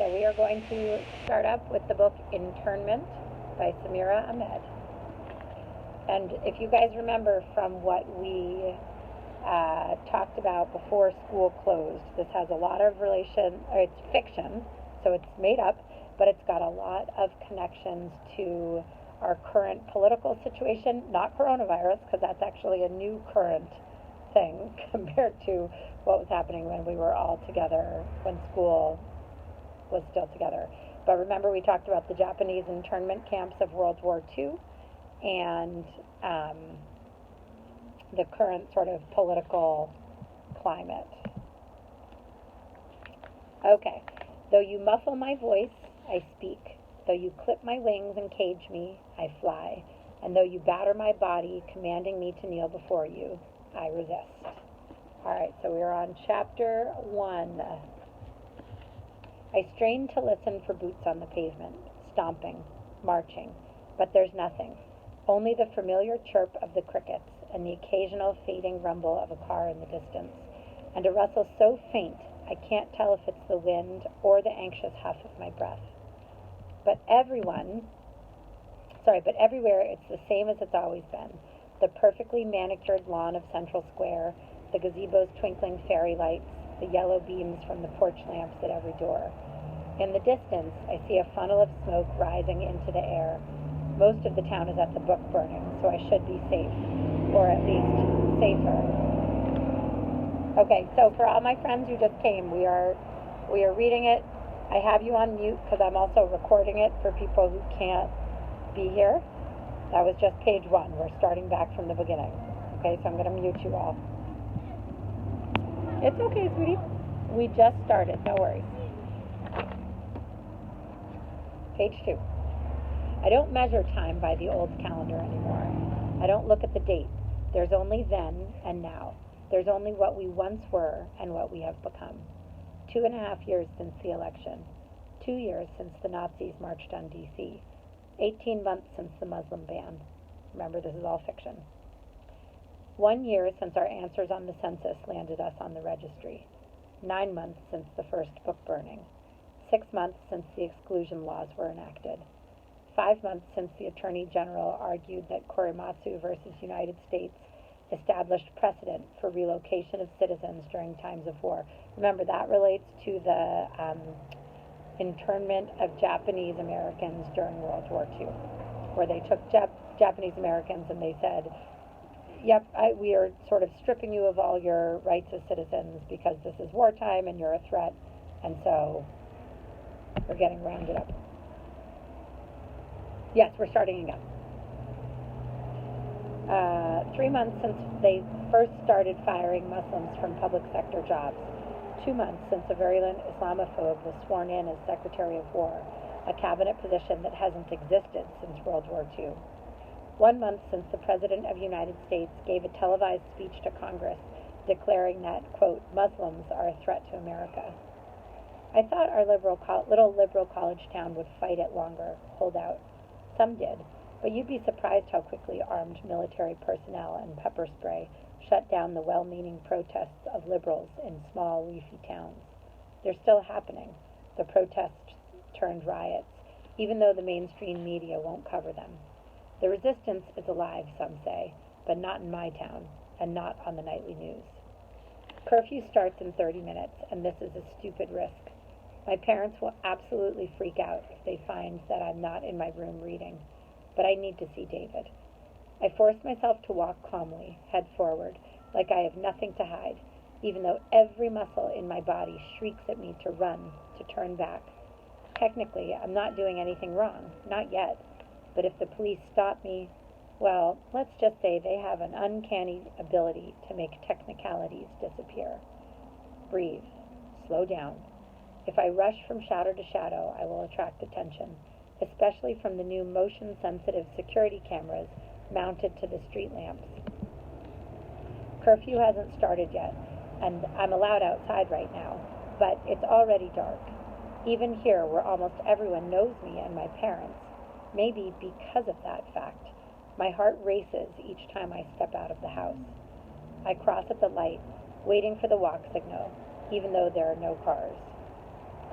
So we are going to start up with the book Internment by Samira Ahmed. And if you guys remember from what we talked about before school closed, this has a lot of relation, or it's fiction, so it's made up, but it's got a lot of connections to our current political situation, not coronavirus, because that's actually a new current thing compared to what was happening when we were all together, when school was still together. But remember, we talked about the Japanese internment camps of World War II and the current sort of political climate. Okay. Though you muffle my voice, I speak. Though you clip my wings and cage me, I fly. And though you batter my body, commanding me to kneel before you, I resist. All right, so we're on chapter 1. I strain to listen for boots on the pavement, stomping, marching, but there's nothing. Only the familiar chirp of the crickets and the occasional fading rumble of a car in the distance, and a rustle so faint I can't tell if it's the wind or the anxious huff of my breath. But everywhere it's the same as it's always been. The perfectly manicured lawn of Central Square, the gazebo's twinkling fairy lights, the yellow beams from the porch lamps at every door. In the distance, I see a funnel of smoke rising into the air. Most of the town is at the book burning, so I should be safe, or at least safer. Okay, so for all my friends who just came, we are reading it. I have you on mute because I'm also recording it for people who can't be here. That was just page 1. We're starting back from the beginning. Okay, so I'm going to mute you all. It's okay, sweetie. We just started. No worries. Page 2. I don't measure time by the old calendar anymore. I don't look at the date. There's only then and now. There's only what we once were and what we have become. 2.5 years since the election. 2 years since the Nazis marched on D.C. 18 months since the Muslim ban. Remember, this is all fiction. 1 year since our answers on the census landed us on the registry. 9 months since the first book burning. 6 months since the exclusion laws were enacted. 5 months since the Attorney General argued that Korematsu versus United States established precedent for relocation of citizens during times of war. Remember, that relates to the internment of Japanese Americans during World War II, where they took Japanese Americans and they said, yep, we are sort of stripping you of all your rights as citizens because this is wartime and you're a threat, and so we're getting rounded up. Yes, we're starting again. 3 months since they first started firing Muslims from public sector jobs. 2 months since a virulent Islamophobe was sworn in as Secretary of War, a cabinet position that hasn't existed since World War II. 1 month since the President of the United States gave a televised speech to Congress declaring that, quote, Muslims are a threat to America. I thought our little liberal college town would fight it longer, hold out. Some did, but you'd be surprised how quickly armed military personnel and pepper spray shut down the well-meaning protests of liberals in small, leafy towns. They're still happening. The protests turned riots, even though the mainstream media won't cover them. The resistance is alive, some say, but not in my town, and not on the nightly news. Curfew starts in 30 minutes, and this is a stupid risk. My parents will absolutely freak out if they find that I'm not in my room reading, but I need to see David. I force myself to walk calmly, head forward, like I have nothing to hide, even though every muscle in my body shrieks at me to run, to turn back. Technically, I'm not doing anything wrong, not yet, but if the police stop me, well, let's just say they have an uncanny ability to make technicalities disappear. Breathe. Slow down. If I rush from shadow to shadow, I will attract attention, especially from the new motion-sensitive security cameras mounted to the street lamps. Curfew hasn't started yet, and I'm allowed outside right now, but it's already dark. Even here, where almost everyone knows me and my parents, maybe because of that fact, my heart races each time I step out of the house. I cross at the light, waiting for the walk signal, even though there are no cars.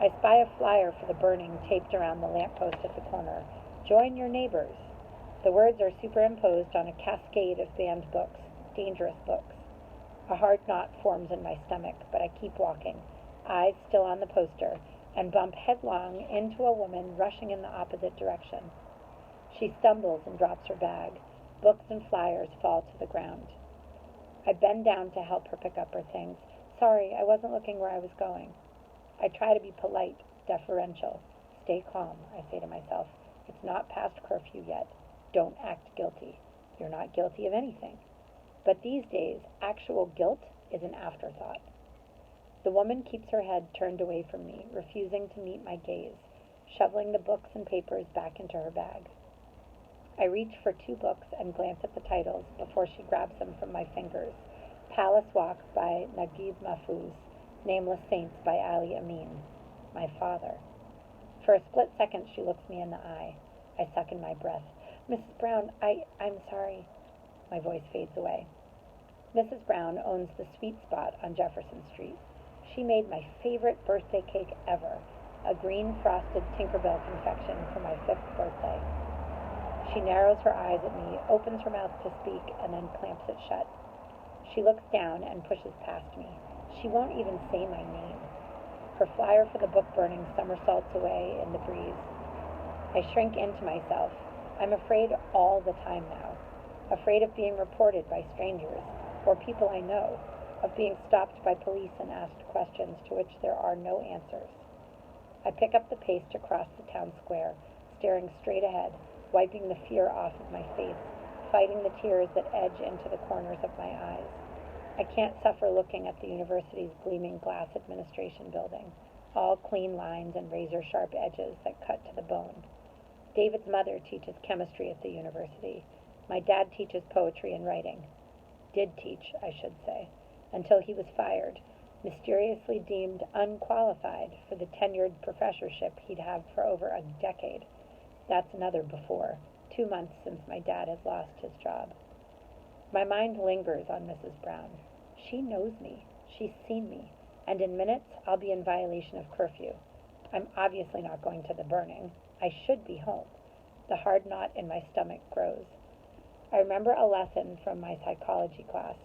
I spy a flyer for the burning taped around the lamppost at the corner. Join your neighbors. The words are superimposed on a cascade of banned books, dangerous books. A hard knot forms in my stomach, but I keep walking, eyes still on the poster, and bump headlong into a woman rushing in the opposite direction. She stumbles and drops her bag. Books and flyers fall to the ground. I bend down to help her pick up her things. Sorry, I wasn't looking where I was going. I try to be polite, deferential. Stay calm, I say to myself. It's not past curfew yet. Don't act guilty. You're not guilty of anything. But these days, actual guilt is an afterthought. The woman keeps her head turned away from me, refusing to meet my gaze, shoveling the books and papers back into her bag. I reach for 2 books and glance at the titles before she grabs them from my fingers. Palace Walk by Naguib Mahfouz, Nameless Saints by Ali Amin, my father. For a split second, she looks me in the eye. I suck in my breath. Mrs. Brown, I'm sorry. My voice fades away. Mrs. Brown owns the Sweet Spot on Jefferson Street. She made my favorite birthday cake ever, a green frosted Tinkerbell confection for my 5th birthday. She narrows her eyes at me, opens her mouth to speak, and then clamps it shut. She looks down and pushes past me. She won't even say my name. Her flyer for the book burning somersaults away in the breeze. I shrink into myself. I'm afraid all the time now. Afraid of being reported by strangers, or people I know, of being stopped by police and asked questions to which there are no answers. I pick up the pace to cross the town square, staring straight ahead, wiping the fear off of my face, fighting the tears that edge into the corners of my eyes. I can't suffer looking at the university's gleaming glass administration building, all clean lines and razor-sharp edges that cut to the bone. David's mother teaches chemistry at the university. My dad teaches poetry and writing. Did teach, I should say, until he was fired, mysteriously deemed unqualified for the tenured professorship he'd had for over a decade. That's another before, 2 months since my dad has lost his job. My mind lingers on Mrs. Brown. She knows me. She's seen me. And in minutes, I'll be in violation of curfew. I'm obviously not going to the burning. I should be home. The hard knot in my stomach grows. I remember a lesson from my psychology class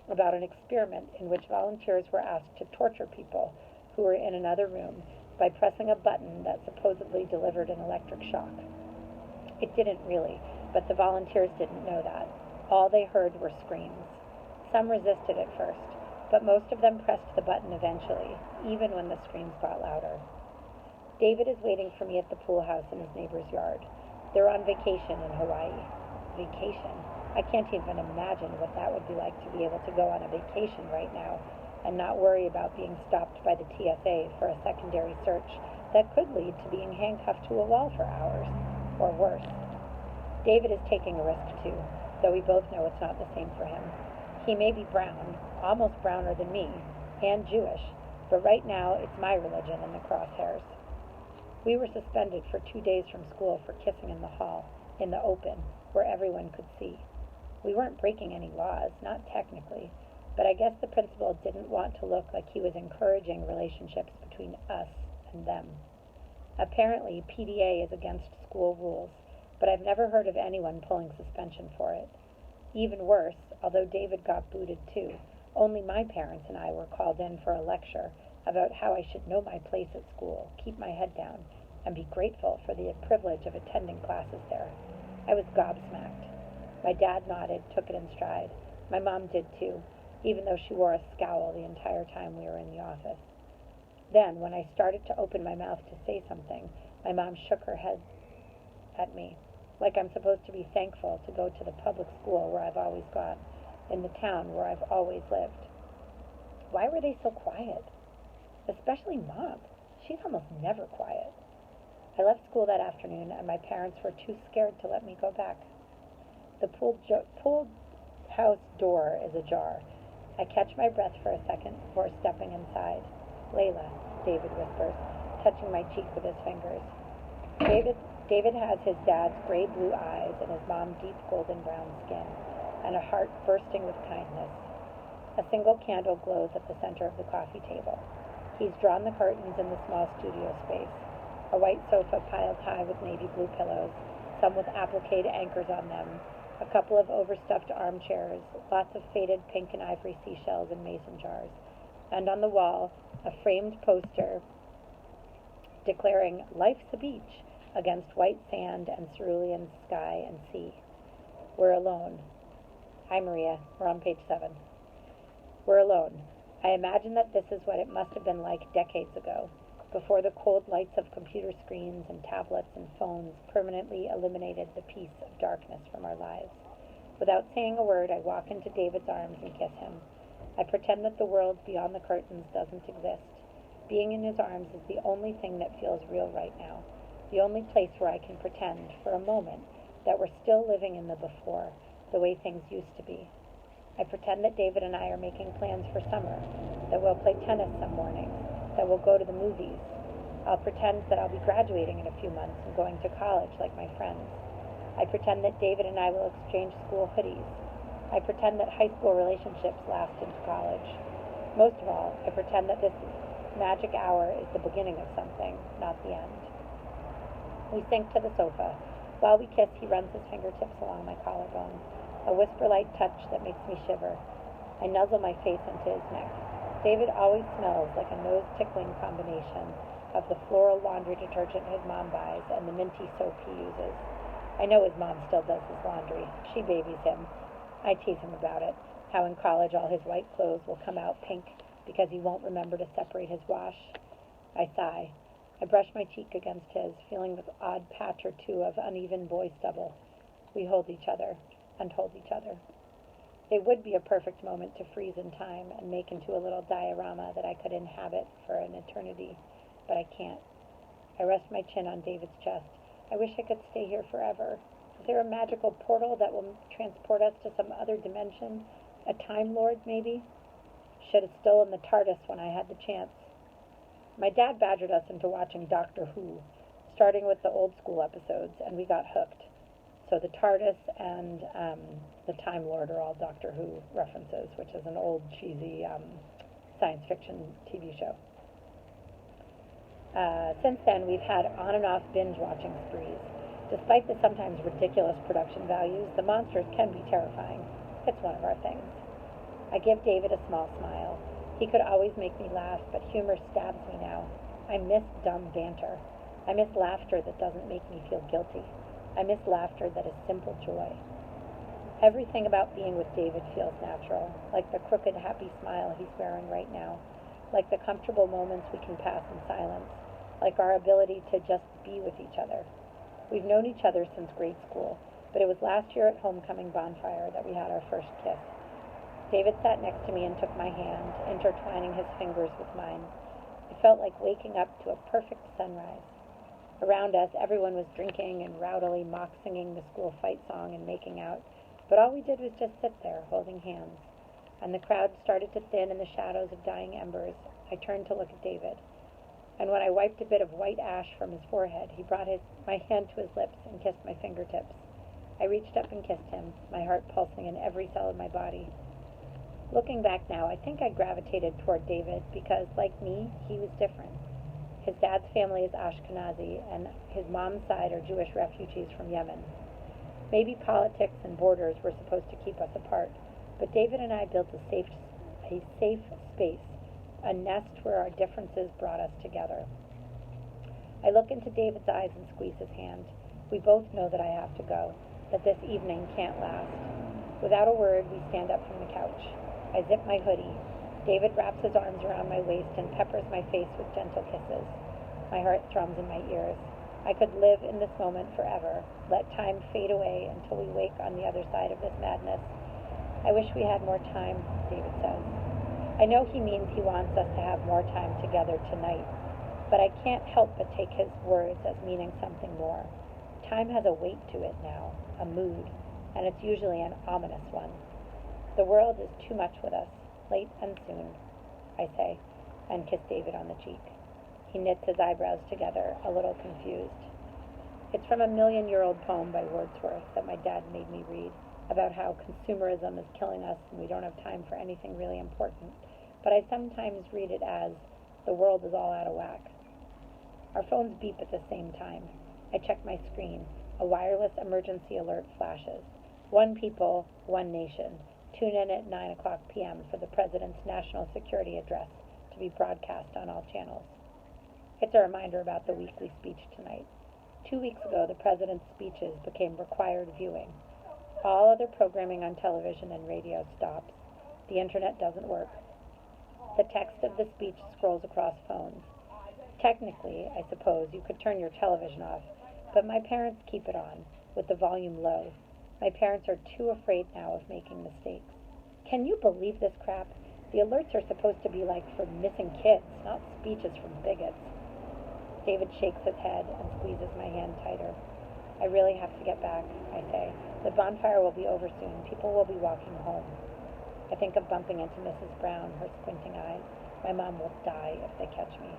about an experiment in which volunteers were asked to torture people who were in another room by pressing a button that supposedly delivered an electric shock. It didn't really, but the volunteers didn't know that. All they heard were screams. Some resisted at first, but most of them pressed the button eventually, even when the screams got louder. David is waiting for me at the pool house in his neighbor's yard. They're on vacation in Hawaii. Vacation? I can't even imagine what that would be like to be able to go on a vacation right now and not worry about being stopped by the TSA for a secondary search that could lead to being handcuffed to a wall for hours, or worse. David is taking a risk too, though we both know it's not the same for him. He may be brown, almost browner than me, and Jewish, but right now it's my religion in the crosshairs. We were suspended for 2 days from school for kissing in the hall, in the open, where everyone could see. We weren't breaking any laws, not technically, but I guess the principal didn't want to look like he was encouraging relationships between us and them. Apparently, PDA is against school rules, but I've never heard of anyone pulling suspension for it. Even worse, although David got booted too, only my parents and I were called in for a lecture about how I should know my place at school, keep my head down, and be grateful for the privilege of attending classes there. I was gobsmacked. My dad nodded, took it in stride. My mom did too, even though she wore a scowl the entire time we were in the office. Then, when I started to open my mouth to say something, my mom shook her head at me, like I'm supposed to be thankful to go to the public school where I've always gone, in the town where I've always lived. Why were they so quiet? Especially Mom. She's almost never quiet. I left school that afternoon, and my parents were too scared to let me go back. The pool house door is ajar. I catch my breath for a second before stepping inside. Layla, David whispers, touching my cheek with his fingers. David has his dad's gray-blue eyes and his mom's deep golden brown skin, and a heart bursting with kindness. A single candle glows at the center of the coffee table. He's drawn the curtains in the small studio space. A white sofa piled high with navy blue pillows, some with applique anchors on them, a couple of overstuffed armchairs, lots of faded pink and ivory seashells in mason jars, and on the wall, a framed poster declaring "Life's a beach" against white sand and cerulean sky and sea. We're alone. Hi, Maria. We're on page 7. We're alone. I imagine that this is what it must have been like decades ago, before the cold lights of computer screens and tablets and phones permanently eliminated the peace of darkness from our lives. Without saying a word, I walk into David's arms and kiss him. I pretend that the world beyond the curtains doesn't exist. Being in his arms is the only thing that feels real right now, the only place where I can pretend, for a moment, that we're still living in the before, the way things used to be. I pretend that David and I are making plans for summer, that we'll play tennis some mornings, that we'll go to the movies. I'll pretend that I'll be graduating in a few months and going to college like my friends. I pretend that David and I will exchange school hoodies. I pretend that high school relationships last into college. Most of all, I pretend that this magic hour is the beginning of something, not the end. We sink to the sofa. While we kiss, he runs his fingertips along my collarbone, a whisper-like touch that makes me shiver. I nuzzle my face into his neck. David always smells like a nose-tickling combination of the floral laundry detergent his mom buys and the minty soap he uses. I know his mom still does his laundry. She babies him. I tease him about it, how in college all his white clothes will come out pink because he won't remember to separate his wash. I sigh. I brush my cheek against his, feeling the odd patch or two of uneven boy stubble. We hold each other and hold each other. It would be a perfect moment to freeze in time and make into a little diorama that I could inhabit for an eternity, but I can't. I rest my chin on David's chest. I wish I could stay here forever. Is there a magical portal that will transport us to some other dimension? A Time Lord, maybe? Should have stolen the TARDIS when I had the chance. My dad badgered us into watching Doctor Who, starting with the old school episodes, and we got hooked. So the TARDIS and the Time Lord are all Doctor Who references, which is an old, cheesy science fiction TV show. Since then, we've had on and off binge-watching sprees. Despite the sometimes ridiculous production values, the monsters can be terrifying. It's one of our things. I give David a small smile. He could always make me laugh, but humor stabs me now. I miss dumb banter. I miss laughter that doesn't make me feel guilty. I miss laughter that is simple joy. Everything about being with David feels natural, like the crooked, happy smile he's wearing right now, like the comfortable moments we can pass in silence, like our ability to just be with each other. We've known each other since grade school, but it was last year at homecoming bonfire that we had our first kiss. David sat next to me and took my hand, intertwining his fingers with mine. It felt like waking up to a perfect sunrise. Around us, everyone was drinking and rowdily mock-singing the school fight song and making out, but all we did was just sit there, holding hands. And the crowd started to thin in the shadows of dying embers. I turned to look at David. And when I wiped a bit of white ash from his forehead, he brought my hand to his lips and kissed my fingertips. I reached up and kissed him, my heart pulsing in every cell of my body. Looking back now, I think I gravitated toward David because, like me, he was different. His dad's family is Ashkenazi, and his mom's side are Jewish refugees from Yemen. Maybe politics and borders were supposed to keep us apart, but David and I built a safe space, a nest where our differences brought us together. I look into David's eyes and squeeze his hand. We both know that I have to go, that this evening can't last. Without a word, we stand up from the couch. I zip my hoodie. David wraps his arms around my waist and peppers my face with gentle kisses. My heart thrums in my ears. I could live in this moment forever, let time fade away until we wake on the other side of this madness. I wish we had more time, David says. I know he means he wants us to have more time together tonight, but I can't help but take his words as meaning something more. Time has a weight to it now, a mood, and it's usually an ominous one. The world is too much with us, late and soon, I say, and kiss David on the cheek. He knits his eyebrows together, a little confused. It's from a million-year-old poem by Wordsworth that my dad made me read, about how consumerism is killing us and we don't have time for anything really important. But I sometimes read it as, The world is all out of whack. Our phones beep at the same time. I check my screen. A wireless emergency alert flashes. One people, one nation. Tune in at 9 o'clock p.m. for the President's National Security Address to be broadcast on all channels. It's a reminder about the weekly speech tonight. 2 weeks ago, the President's speeches became required viewing. All other programming on television and radio stops. The internet doesn't work. The text of the speech scrolls across phones. Technically, I suppose, you could turn your television off, but my parents keep it on, with the volume low. My parents are too afraid now of making mistakes. Can you believe this crap? The alerts are supposed to be like for missing kids, not speeches from bigots. David shakes his head and squeezes my hand tighter. I really have to get back, I say. The bonfire will be over soon. People will be walking home. I think of bumping into Mrs. Brown, her squinting eyes. My mom will die if they catch me.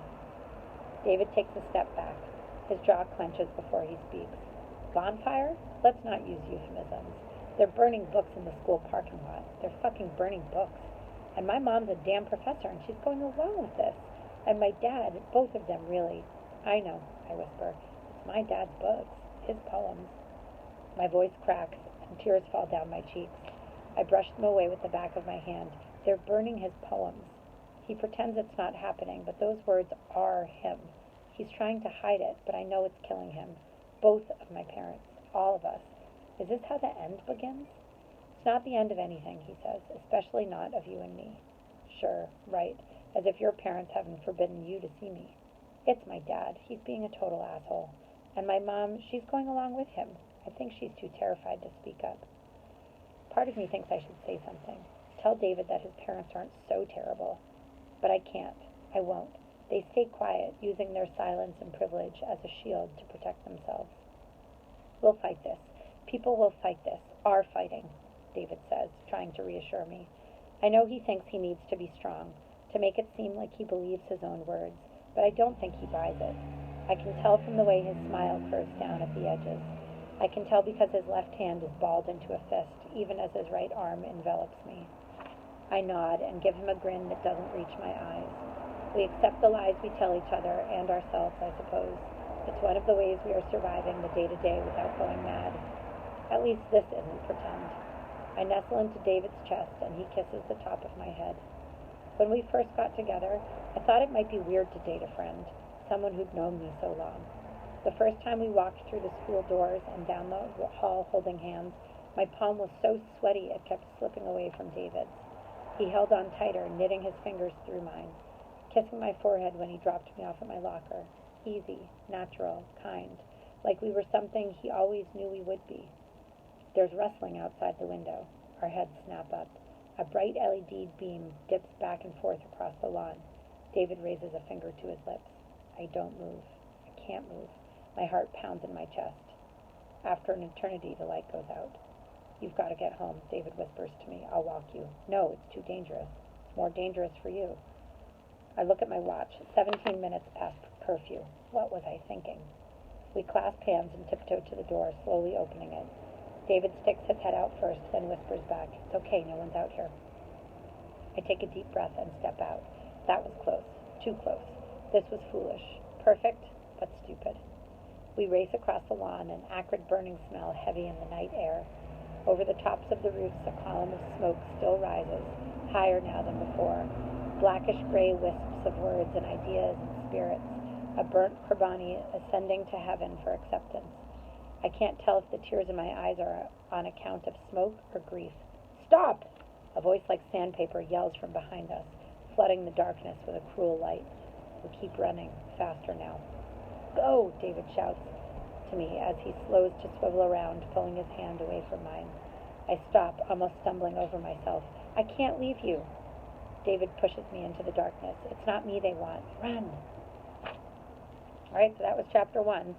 David takes a step back. His jaw clenches before he speaks. Bonfire? Let's not use euphemisms. They're burning books in the school parking lot. They're fucking burning books. And my mom's a damn professor, and she's going along with this. And my dad, both of them really. I know, I whisper. It's my dad's books, his poems. My voice cracks, and tears fall down my cheeks. I brush them away with the back of my hand. They're burning his poems. He pretends it's not happening, but those words are him. He's trying to hide it, but I know it's killing him. Both of my parents, all of us. Is this how the end begins? It's not the end of anything, he says, especially not of you and me. Sure, right, as if your parents haven't forbidden you to see me. It's my dad. He's being a total asshole. And my mom, she's going along with him. I think she's too terrified to speak up. Part of me thinks I should say something. Tell David that his parents aren't so terrible. But I can't. I won't. They stay quiet, using their silence and privilege as a shield to protect themselves. We'll fight this. People will fight this. Are fighting, David says, trying to reassure me. I know he thinks he needs to be strong, to make it seem like he believes his own words, but I don't think he buys it. I can tell from the way his smile curves down at the edges. I can tell because his left hand is balled into a fist, even as his right arm envelops me. I nod and give him a grin that doesn't reach my eyes. We accept the lies we tell each other and ourselves, I suppose. It's one of the ways we are surviving the day-to-day without going mad. At least this isn't pretend. I nestle into David's chest and he kisses the top of my head. When we first got together, I thought it might be weird to date a friend, someone who'd known me so long. The first time we walked through the school doors and down the hall holding hands, my palm was so sweaty it kept slipping away from David's. He held on tighter, knitting his fingers through mine, kissing my forehead when he dropped me off at my locker. Easy, natural, kind, like we were something he always knew we would be. There's rustling outside the window. Our heads snap up. A bright LED beam dips back and forth across the lawn. David raises a finger to his lips. I don't move. I can't move. My heart pounds in my chest. After an eternity, the light goes out. You've got to get home, David whispers to me. I'll walk you. No, it's too dangerous. It's more dangerous for you. I look at my watch. 17 minutes past curfew. What was I thinking? We clasp hands and tiptoe to the door, slowly opening it. David sticks his head out first, then whispers back, It's okay, no one's out here. I take a deep breath and step out. That was close. Too close. This was foolish. Perfect, but stupid. We race across the lawn, an acrid burning smell heavy in the night air. Over the tops of the roofs, a column of smoke still rises, higher now than before. Blackish gray wisps of words and ideas and spirits, a burnt Qurbani ascending to heaven for acceptance. I can't tell if the tears in my eyes are on account of smoke or grief. Stop! A voice like sandpaper yells from behind us, flooding the darkness with a cruel light. We keep running, faster now. Go! David shouts to me as he slows to swivel around, pulling his hand away from mine. I stop, almost stumbling over myself. I can't leave you. David pushes me into the darkness. It's not me they want. Run! All right, so that was chapter 1.